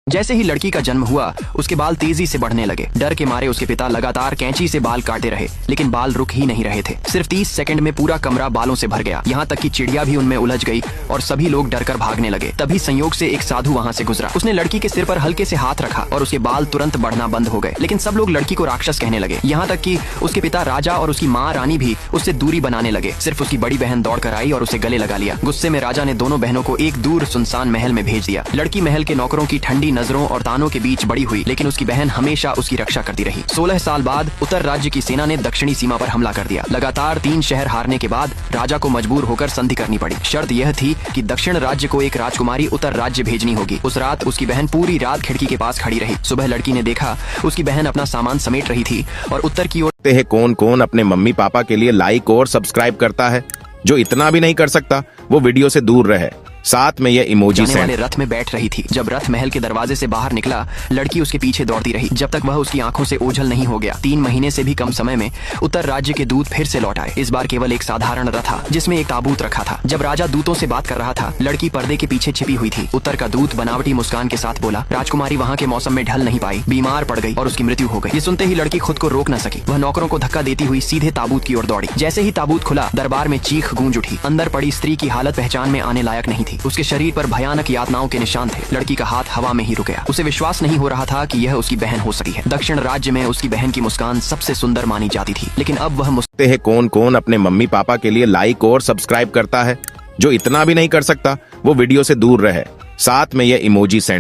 जैसे ही लड़की का जन्म हुआ उसके बाल तेजी से बढ़ने लगे। डर के मारे उसके पिता लगातार कैंची से बाल काटते रहे, लेकिन बाल रुक ही नहीं रहे थे। सिर्फ 30 सेकंड में पूरा कमरा बालों से भर गया, यहाँ तक कि चिड़िया भी उनमें उलझ गई और सभी लोग डरकर भागने लगे। तभी संयोग से एक साधु वहाँ से गुजरा। उसने लड़की के सिर पर हल्के से हाथ रखा और उसके बाल तुरंत बढ़ना बंद हो गए। लेकिन सब लोग लड़की को राक्षस कहने लगे, यहाँ तक कि उसके पिता राजा और उसकी माँ रानी भी उससे दूरी बनाने लगे। सिर्फ उसकी बड़ी बहन दौड़ कर आई और उसे गले लगा लिया। गुस्से में राजा ने दोनों बहनों को एक दूर सुनसान महल में भेज दिया। लड़की महल के नौकरों की ठंडी नजरों और तानों के बीच बड़ी हुई, लेकिन उसकी बहन हमेशा उसकी रक्षा करती रही। 16 साल बाद उत्तर राज्य की सेना ने दक्षिणी सीमा पर हमला कर दिया। लगातार 3 शहर हारने के बाद राजा को मजबूर होकर संधि करनी पड़ी। शर्त यह थी कि दक्षिण राज्य को एक राजकुमारी उत्तर राज्य भेजनी होगी। उस रात उसकी बहन पूरी रात खिड़की के पास खड़ी रही। सुबह लड़की ने देखा उसकी बहन अपना सामान समेट रही थी और उत्तर की ओर। कौन कौन अपने मम्मी पापा के लिए लाइक और सब्सक्राइब करता है? जो इतना भी नहीं कर सकता वो वीडियो से दूर रहे, साथ में ये इमोजी जाने वाले रथ में बैठ रही थी। जब रथ महल के दरवाजे से बाहर निकला, लड़की उसके पीछे दौड़ती रही जब तक वह उसकी आंखों से ओझल नहीं हो गया। 3 महीने से भी कम समय में उत्तर राज्य के दूत फिर से लौट आए। इस बार केवल एक साधारण रथ था जिसमें एक ताबूत रखा था। जब राजा दूतों से बात कर रहा था, लड़की पर्दे के पीछे छिपी हुई थी। उत्तर का दूत बनावटी मुस्कान के साथ बोला, राजकुमारी वहाँ के मौसम में ढल नहीं पाई, बीमार पड़ गई और उसकी मृत्यु हो गई। ये सुनते ही लड़की खुद को रोक न सकी। वह नौकरों को धक्का देती हुई सीधे ताबूत की ओर दौड़ी। जैसे ही ताबूत खुला, दरबार में चीख गूंज उठी। अंदर पड़ी स्त्री की हालत पहचान में आने लायक नहीं थी। उसके शरीर पर भयानक यातनाओं के निशान थे। लड़की का हाथ हवा में ही रुक गया। उसे विश्वास नहीं हो रहा था कि यह उसकी बहन हो सकती है। दक्षिण राज्य में उसकी बहन की मुस्कान सबसे सुंदर मानी जाती थी, लेकिन अब वह कौन कौन अपने मम्मी पापा के लिए लाइक और सब्सक्राइब करता है? जो इतना भी नहीं कर सकता वो वीडियो से दूर रहे, साथ में ये इमोजी सेंड